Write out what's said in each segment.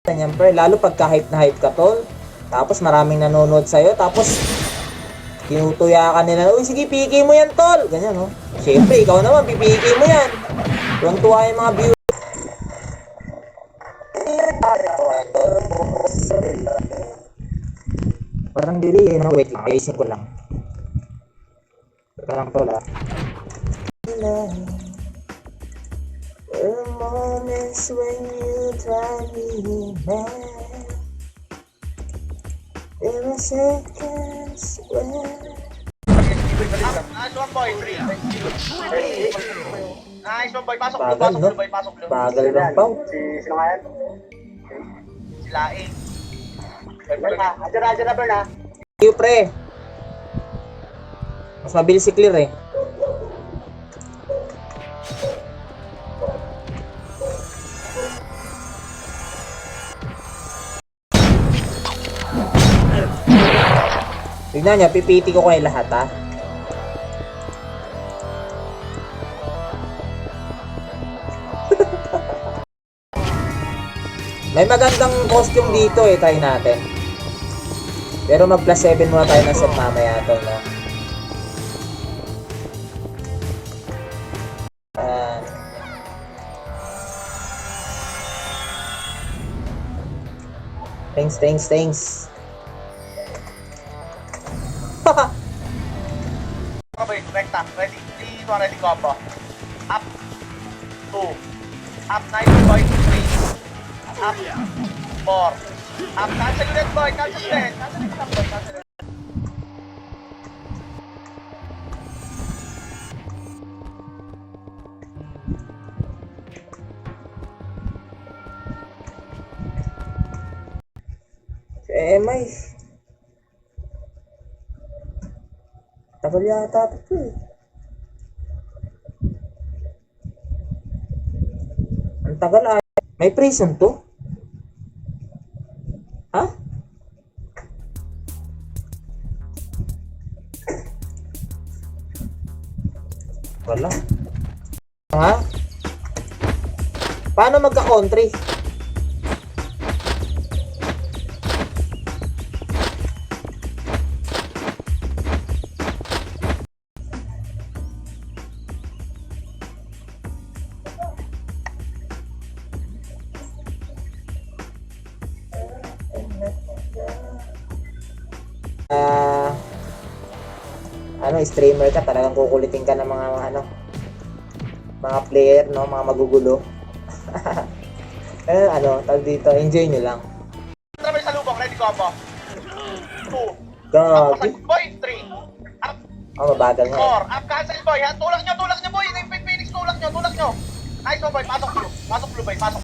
Ganyan pre, lalo pagka hype na hype ka tol. Tapos maraming nanonood sa'yo. Tapos tinutuya ka nila. Uy sige, piki mo yan tol. Ganyan no. Siyempre, ikaw naman, pipiki mo yan. Tuwang-tuwa yung mga viewers. Parang dili eh, no? Wait lang, ayusin ko lang. Parang tol ah. The moments when you drive me mad. There are seconds when... Nice one boy, 3. Nice one boy, pasok blue, Bagal, pasok no? blue boy, pasok blue. Bagal lang pao. Sino nga yan? Si Laing. Adyan na, Bern ha. Thank you pre. Mas mabilis si clear eh. Tignan niya, pipiti ko kayo lahat ha. May magandang costume dito eh, try natin. Pero mag plus 7 muna tayo ng set mamaya to, no? Thanks. Okay, recta. Ready? 3, 2, ready, combo. Up. 2. Up, nice boy. 3. Up. 4. Up, cancel ulit boy. Cancel ulit. Cancel ulit lang boy. Cancel ulit. MI. Tagal yata ito eh. Ang tagal ay. May prison to? Ha? Wala. Ha? Paano magka-country? Streamer ka, talagang kukulitin ka ng mga mga player, no, mga magugulo. Tawag dito, enjoy nyo lang. Trabay sa lubong, ready, combo. 2. Gagi. Boy, 3. Up. Mabagal nga. 4. Up, cancel boy. Ha? Tulak nyo boy. Yung Phoenix, tulak nyo. Nice one boy, pasok blue boy, pasok.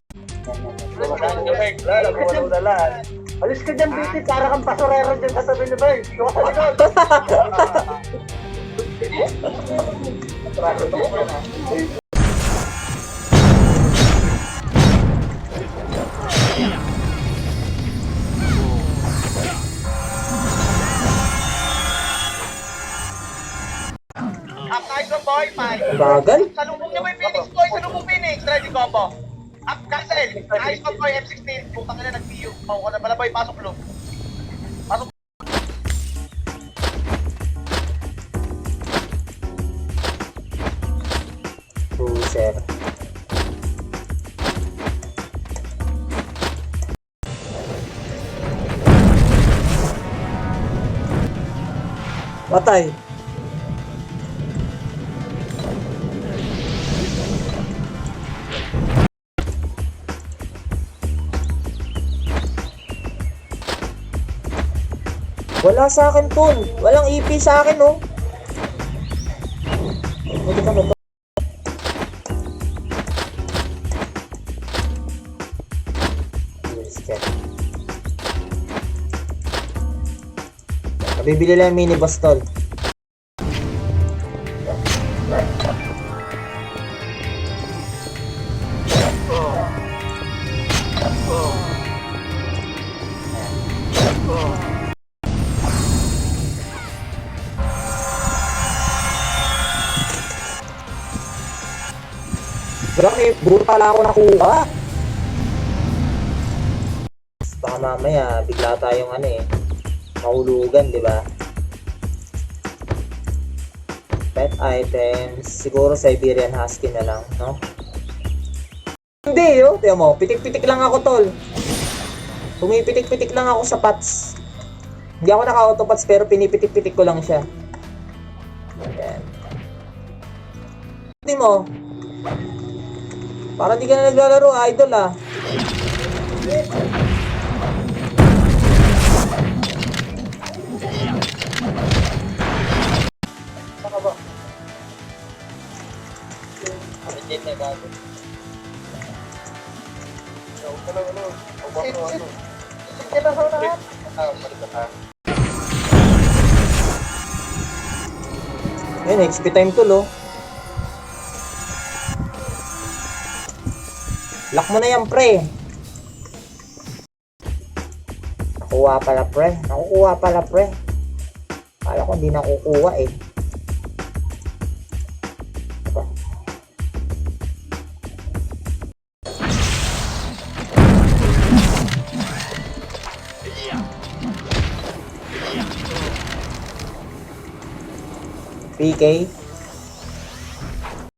Alis ka dyan, BT, para kang pasorero dyan sa tabi ni Bern. Ikaw ka likod. Up, nice one boy, 5. Bagal. Salubong niya boy, Phoenix boy, salubong Phoenix. Ready, combo. Up, cancel. Nice one boy, M16. Putang ina, nag-PU. Pau ka na pala boy, pasok blue. Pasok. Cruiser. Patay. Wala sa akin tol. Walang EP sa akin oh. Pwede ka ba to? Nabibili lang yung mini boss tol. Grabe, buro pala ako nakuha. Baka mamaya, bigla tayong ano eh, mahulugan, di ba? Pet items, siguro Siberian Husky na lang, no? Hindi, yo. Tiyan mo, pitik-pitik lang ako, tol. Pumipitik-pitik lang ako sa pots. Hindi ako naka-auto pots, pero pinipitik-pitik ko lang siya. Ayan. Hindi mo. Parang di ka na naglalaro, idol ah. Saka ba? Hindi na gago. Sige na sa lahat. Ayun, XP time to, lo. Lock mo na yan, pre. Nakuha pala, pre. Nakukuha pala, pre. Kala ko hindi nakukuha, eh. Aba. PK.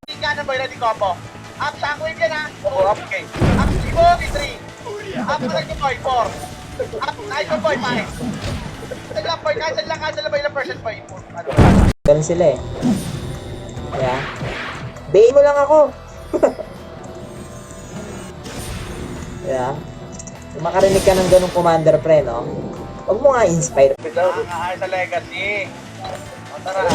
Hindi ka na boy, ready combo. Up, shockwave yan ha. Oo, up, okay. Up, Sibo, 3. Up, correct yung boy, 4. Up, nice one boy, 5. Cancel lang boy, cancel lang boy, ilang percent boy. Ano? Ganun sila, eh. Yeah. Bayin mo lang ako. Yeah. Kung makarinig ka ng ganung commander, pre, no? Huwag mo nga inspire. Nakakahay sa legacy. O tara.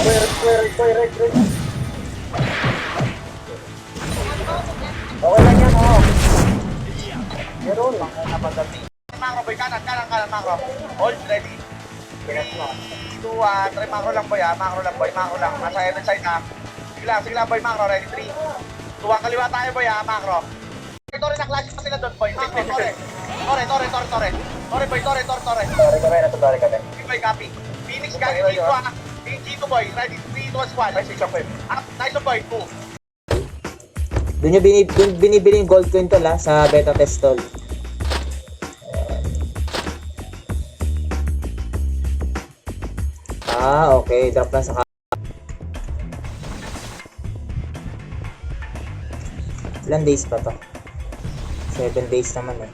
Okay lang yan, oh. Meron lang na napagdating. Macro boy, kanan, macro. Hold ready. 3, 2, 1. Try macro lang boy ha. Macro lang. Nasa end side ha. Sige lang boy, macro. Ready, 3, 2, 1. Kaliwa tayo boy ha, macro. Tore na klase pa sila doon boy. Macro, tore. Tore boy, tore. Tore kami. Sige boy, copy. Phoenix galing dito ha. G2 boy, ready, 3, 2, 1, squad. Up, nice one boy, 2. Doon yung binibili yung gold coin tol, ha, sa beta test tol. Okay. Drop lang sa ilang days pa to? 7 days naman eh.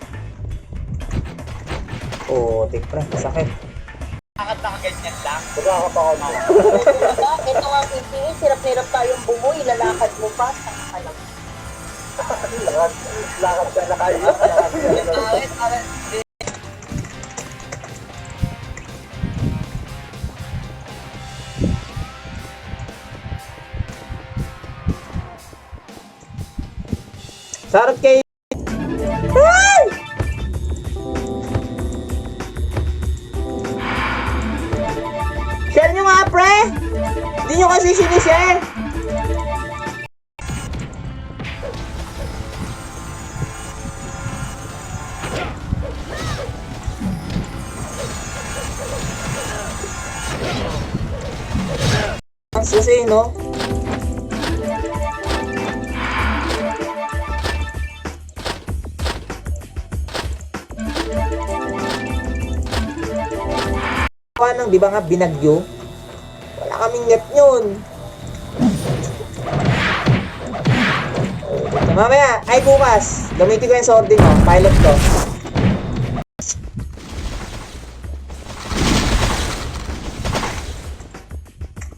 Oh, tik pre, sakit. Bakit nakaganyan lang? Baka ka pa ako. Ito nga PPE, hirap-hirap tayong bumuy, lalakad mo pa, saka ka lang. Lakad ka na kayo. Sarap kay... Ay! Share nyo nga pre! Hindi nyo kasi sinishare! Ang susi, no? Nang di ba nga binagyo? Wala kaming net yun. Mamaya, ay bukas, gamitin ko yung swording mo, pilot ko.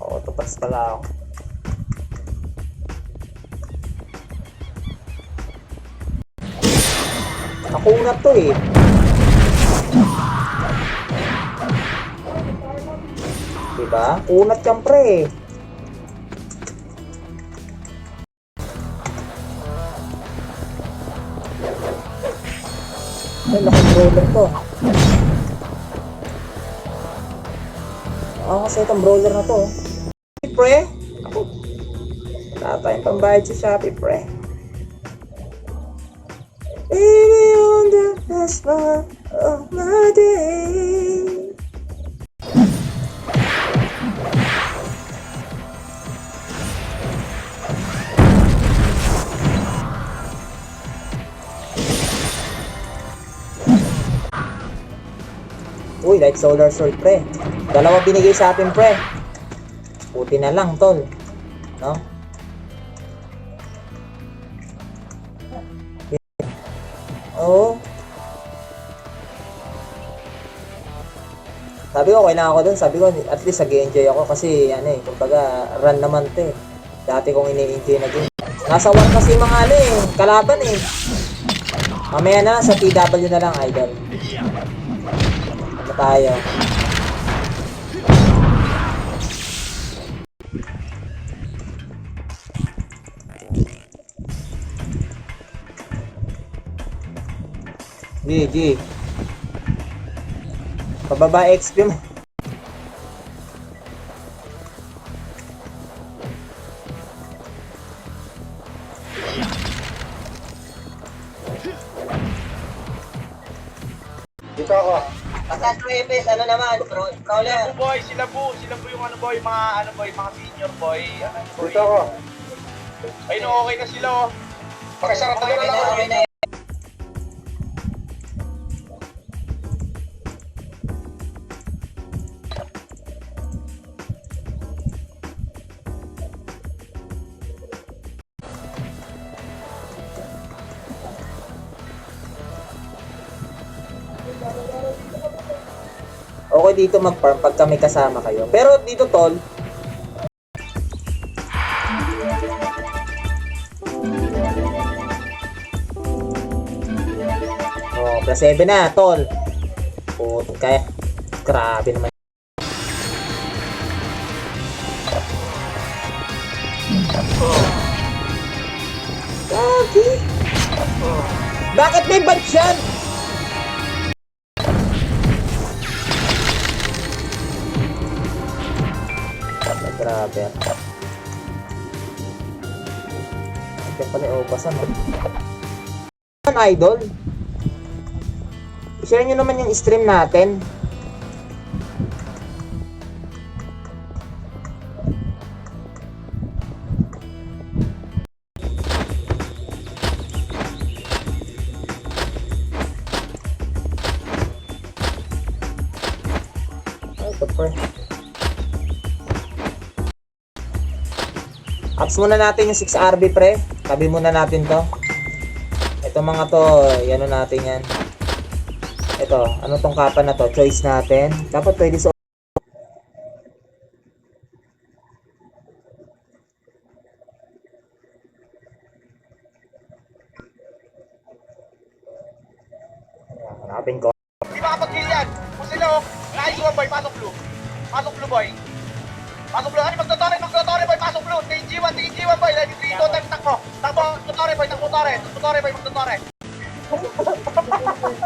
Oo, tupas pala ako. Nakunat to eh. Diba? Kunat kang pre. Ay, laking brawler to. Kasi itong brawler na to. Pre? Ako. Wala tayong pambayad sa Shopee, pre. Baby, on the best part of my day. Uy, light solar sword, pre. Dalawa binigay sa atin, pre. Puti na lang, tol. No? Oo. Sabi ko, kailangan ko dun. Sabi ko, at least nag-enjoy ako kasi, ano eh, kumbaga, run naman to eh. Dati kong ini-enjoy na game. Nasa war kasi yung mga ano eh, kalaban eh. Mamaya na, sa TW na lang, idol. Ano tayo? GG. Pababa XP mo. Dito ako. Attack Rebels, ano naman, Crawler. Sila po yung ano boy, mga senior boy. Ano, boy. Dito ako. Ayun, okay na sila oh. Pakisarap tayo na lang. Okay dito mag-farm pag kami kasama kayo. Pero dito, tol, oh, plus 7 na, tol. Puto kaya. Grabe naman. Gagi. Bakit may badge yan? Grabe. Diyan pala yung obasan, no? Idol, share nyo naman yung stream natin. Ay, super. Ups muna natin yung 6RB, pre. Tabi muna natin to. Ito mga to, ano natin yan. Ito, ano tong kapa na to? Choice natin. Dapat pwede sa... Hanapin ko. Di ba kapag kill yan? Kung sila oh, nice one boy, pasok blue. Pasok blue boy. Pasok blue, ano magtotore boy, pasok blue. TG1 boy, ready 3, 2, time, takbo. Takbo, tutore boy, tutore boy, magtotore.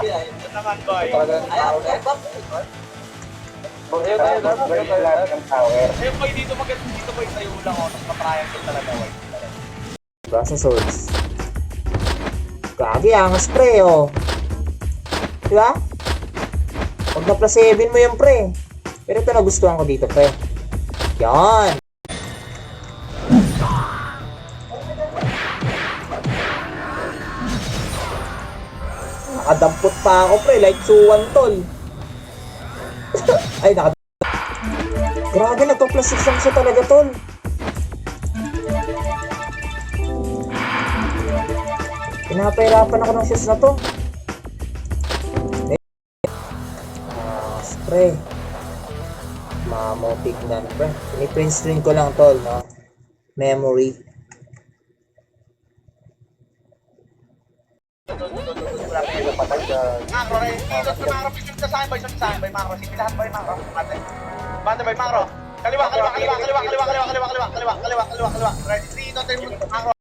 Ito naman boy. Ayun boy, dito maganda dito boy, tayo lang oh, tapos matriangle talaga boy. Basta swords. Gagi, angas, pre, oh. Diba? Pag na plus 7 mo yung pre. Pero ito nagustuhan ko dito, pre. Yan. Nakadampot pa ako, pre. Like suwan, tol. Ay, grabe, nagpa-plus 6 lang siya talaga, tol. Pinapahirapan ako ng shoes na to. Pre. Mamo, tignan, pre. Ini-print screen ko lang, tol, no? Memory. Macro rin. Dito sa macro, picture ka saan boy, macro. Sige lahat boy, macro. Banda boy, macro. Kaliwa. Ready, 3, 2, 10, macro.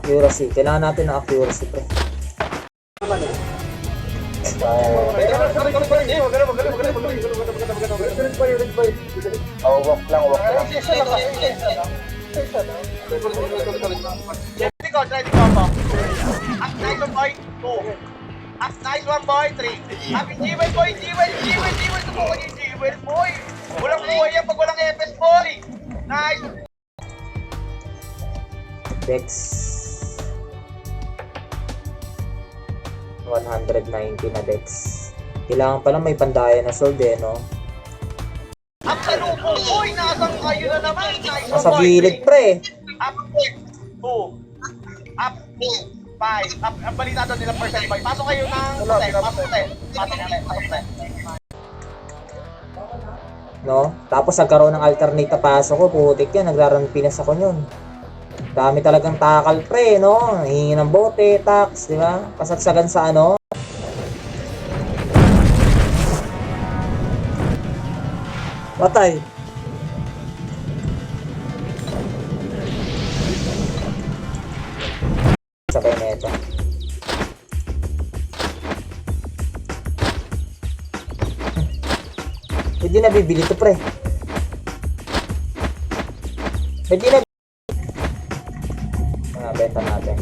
Accuracy. Kailangan natin ng accuracy, pre. Walk lang. Ready ko po. Up nice one boy, 2. Up nice one boy, 3. Up G-Well boy, subukan yung G-Well boy. Walang buhay yan pag walang FS boy. Nice. Dex 190 na Dex. Kailangan pala may pandaya na sword eh, no? Up sa lupo, boy! Nasang kayo na naman! Nice Nasa one, boy. gilid, pre. Up 2. Up 5. Up, ang balita doon nila percent, boy. Pasok kayo ng 10. Pasok 10. Pasok 10. No? Tapos nagkaroon ng alternate na pasok ko, putik yan, nagrarun pinas ako yun. Dami talagang takal, pre, no? Hihingi ng bote, tax, di ba? Pasagsagan sa ano? Patay. Sabay na ito. Hindi na bibili to, pre. Hindi na. Benta natin.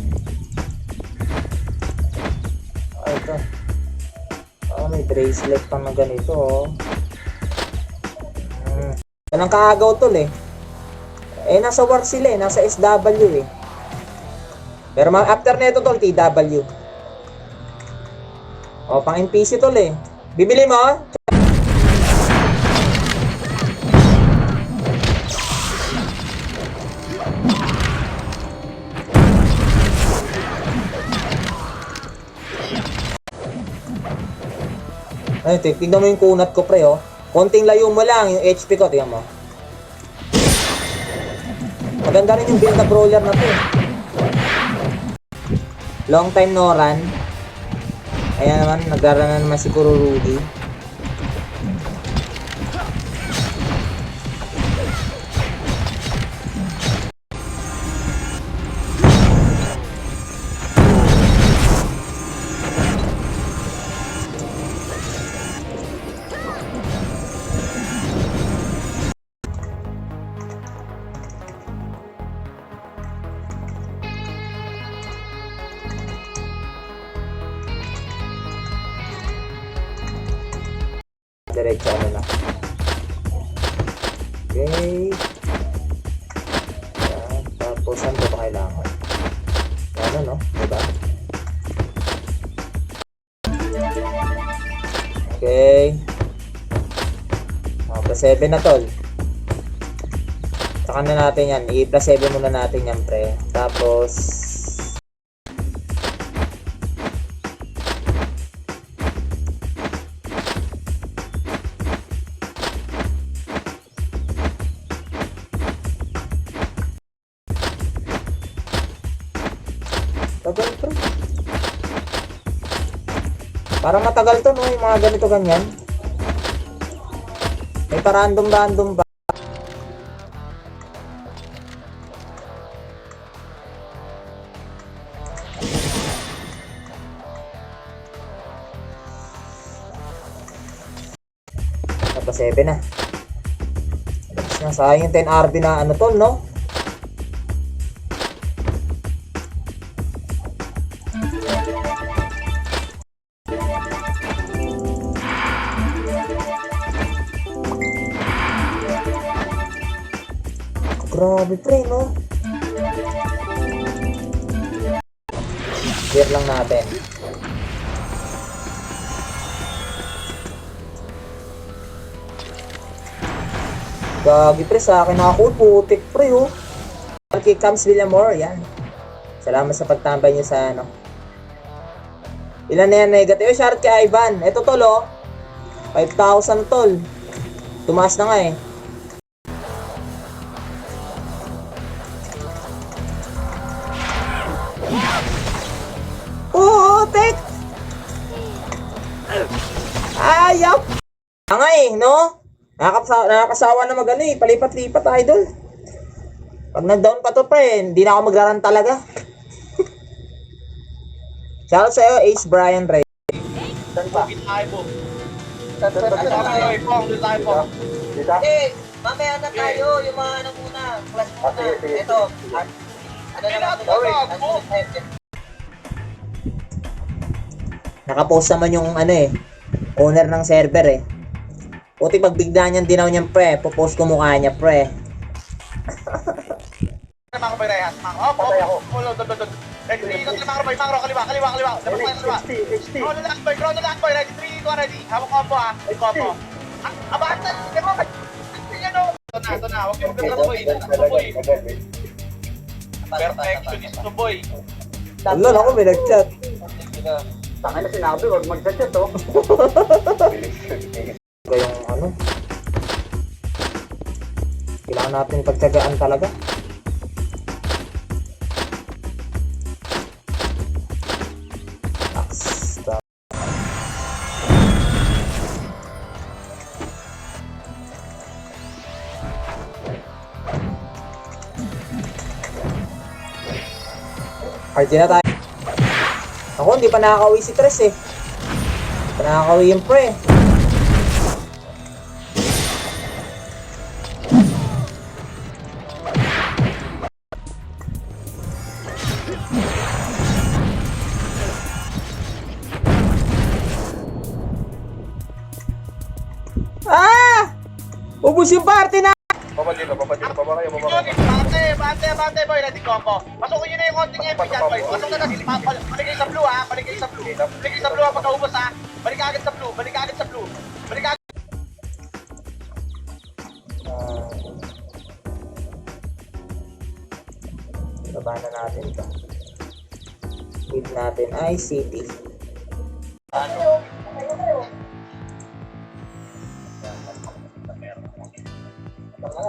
Ito. May bracelet pang na ganito, oh. Walang kaagaw tol eh. Nasa war sila eh. Nasa SW eh. Pero after nito tol, TW. O, pang NPC tol eh. Bibili mo? Ay, tignan mo yung kunat ko, pre, oh. Konting layo mo lang, yung HP ko, tingnan mo. Maganda rin yung build na brawler na to, eh. Long time no run. Ayan naman, nagrara na naman si Rudy. Diretso ano na. Okay. Yan. Tapos saan ba kailangan? Ano no? Diba? Okay. Plus 7 na tol. Saka na natin yan. I-plus 7 muna natin yan, pre. Tapos tagal, pre. Parang matagal to, no? Yung mga ganito ganyan. May pa-random ba? Tapos 7 na. Tapos na, sayang yung 10 RB na ano tol, no? Grabe, pre, no? Clear lang natin. Gagi, pre, sa akin ako, putik, pre, oh. Okay, comes Villamor, yan. Salamat sa pagtambay niyo sa ano. Ilan na yan negative? Shout kay Ivan. Ito tol, oh. 5,000 tol. Tumaas na nga eh. Putik! Ayop! Nga eh, no? Nakakasawa na magano eh. Palipat-lipat, idol. Pag nag-down pa to, pre, hindi na ako magraran talaga. Shoutout sa'yo, Ace Brian Ray. Saan pa? Bukit tayo po. Saan Doon tayo po. Doon tayo po. Dito? Eh, mamaya na tayo, yung mga ano muna, class muna. sige, sige. Ito, ano naman ito? Nakapost naman yung ano eh, owner ng server eh. Puti pag bigla niyang dinaw niyang pre, popost ko mukha niya pre. Ano ba ako ba rehas? Patay ako. Ready, 3, 2, 1, Macro boy, Macro, kaliwa. Dapat tayo kaliwa. HT. Ground na lang boy, ready, 3, 2, 1, ready. Hawak combo ha, combo. Abante, di ba? Yan o. Ito na, huwag yung ganda boy. Ito boy. Perfectionist to boy. Wala ako, may nag-chat. Tangay na sinabi, huwag mag-chat oh. Yung ano, kailangan natin pagtyagaan talaga. Basta. Party na tayo. Ako, hindi pa nakakauwi si Tres eh. Hindi pa nakakauwi yung pre. Ah! Ubus yung party na! Baba kayo. Bante boy, ready combo. Pasukin nyo na yung konting MP dyan boy. Pasok na kasi, balik kayo sa blue ha, balik kayo sa blue ha, pagkaubos ha. Balik ka agad sa blue. Baba na natin ito. Lead natin ay city.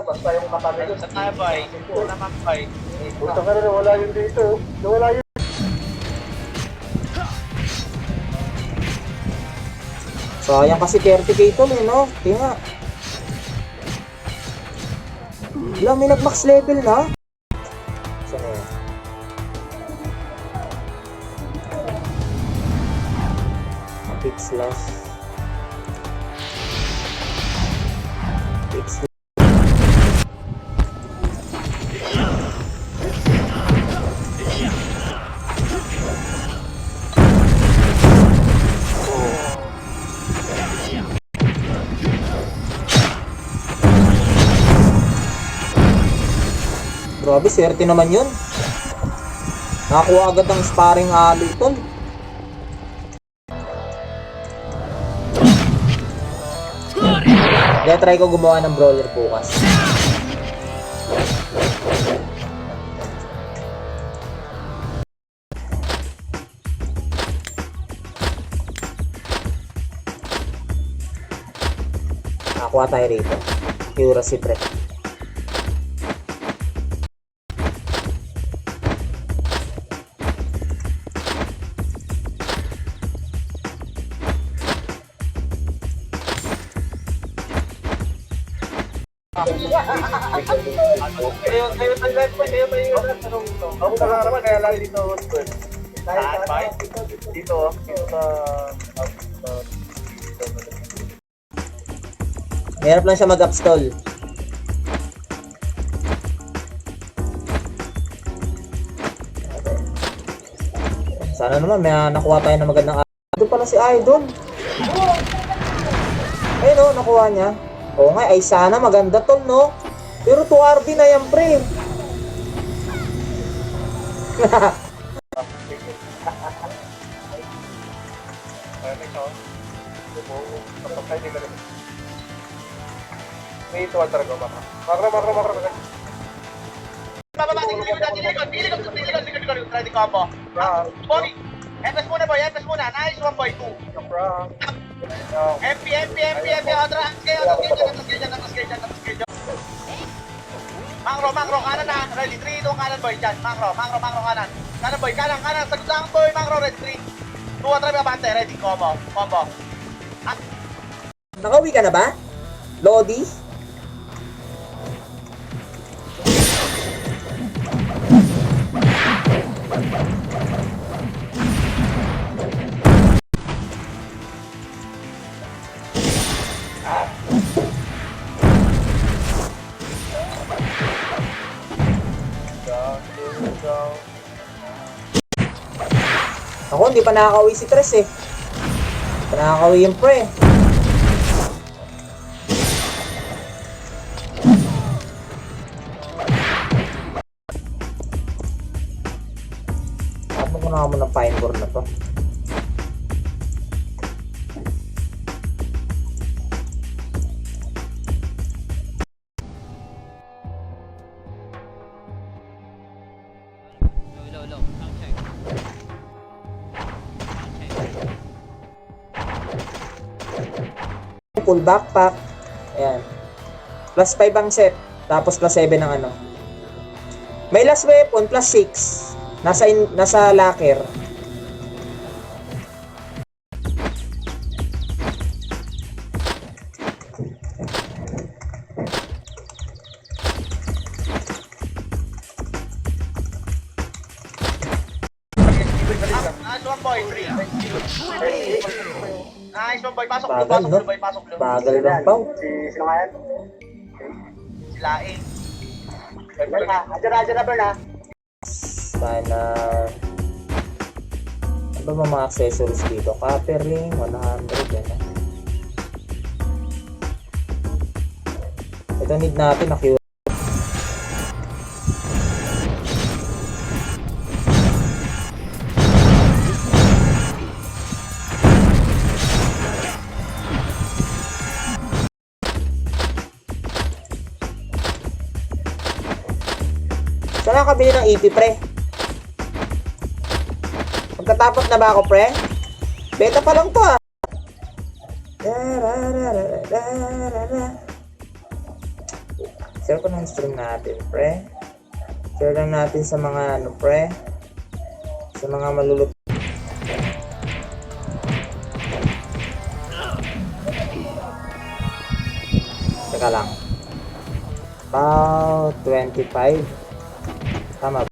Basta yung katabi ko. Sa tayo boy, ito naman boy. Punta ka na, nawala yun dito. Nawala yun. Sayang kasi 30k ito eh, no? Tingnan. Wala, may nag-max level na. Saan yun? Pick slash. Pick slash. Grabe, swerte naman yun. Nakakuha agad ng sparring alo ito. Kaya try ko gumawa ng brawler bukas. Nakakuha tayo rito. Cura si Pre. Kayo tanggal po, kayo may yun. Ako na lang naman, kaya lang dito. Saan boy? Dito sa... Mahirap lang siya mag-upstall. Sana naman may nakuha tayo ng magandang Doon pala si Idol. Ayun o, nakuha niya. Oo nga, ay sana maganda tol, no? Pero 2RD na yan, pre. May ito ang talaga, makro. Bababa, likod. Ready combo. Boy, FS muna boy, Nice one boy, 2. MP, atras kayo. Macro, kanan na. Ready, 3, 2, kanan boy, dyan. Macro, kanan. Kanan boy, kanan. Sagot lang boy, Macro, ready, 3. 2, atras, abante, ready, combo. Nakauwi ka na ba? Lodi? Ako, hindi pa nakakauwi si Tres eh. Hindi pa nakakauwi yung pre. full backpack. Ayan. Plus 5 ang set. Tapos plus 7 ang ano. May last weapon, plus 6. Nasa locker. Nice one, boy. 3. Nice one, boy. Pasok blue, Bagal, pasok no? blue, boy. Pasok blue. Bagal ng pao. Sino nga yan? Sila A. Bern ha. Adyan na, Bern ha. Sana... Ano ba mga accessories dito? Copper ring, 100, yan. Ito need natin na cure. Saan ako kabili ng EP, pre? Magkatapos na ba ako, pre? Beta pa lang to, ah. Share ko ng stream natin, pre. Share lang natin sa mga, ano, pre. Sa mga malulupit. Teka lang. About 25. Tama ba?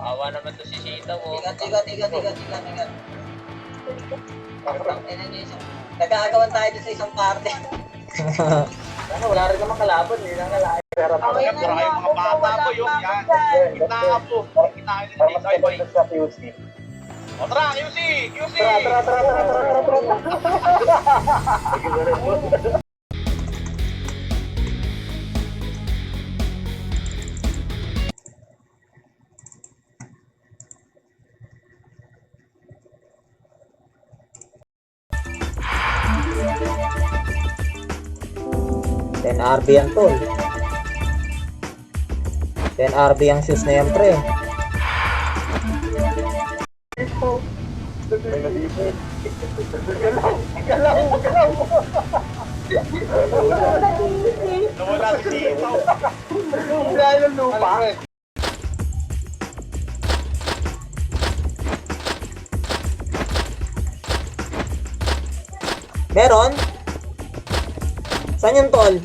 Awa naman to si Sita mo. Tiga. Nagkakagawan tayo dun sa isang parte. Ano, wala rin naman kalaban. Hindi na kalaban. Pero Okay Kaya na pura kayong mga bata po yung yan. Kita nga po. Kita nga para nila mas dito. Ay, boy. maganda sa QC. O tara, QC! QC! Tara. Then RB yan, tol. 10 RB ang shoes na yan, pre. Nawala si Sita. Dahil ng lupa. Meron? Saan yung tol?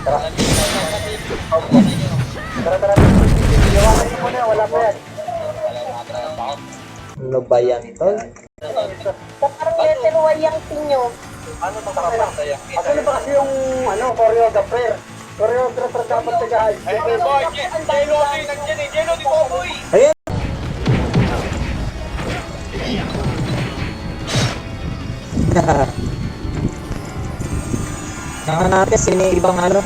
Tara. Iwanan niyo muna. Wala pa yan. Ano ba yan, tol? Parang letter Y ang sinyo. Ano to kapataya? Ano ba kasi yung choreographer? Choreographer dapat tagahan. Ayun, boy. Jelody, nandiyan eh. Jelody po, boy. Ayan! Naka natin, sino yung ibang ano?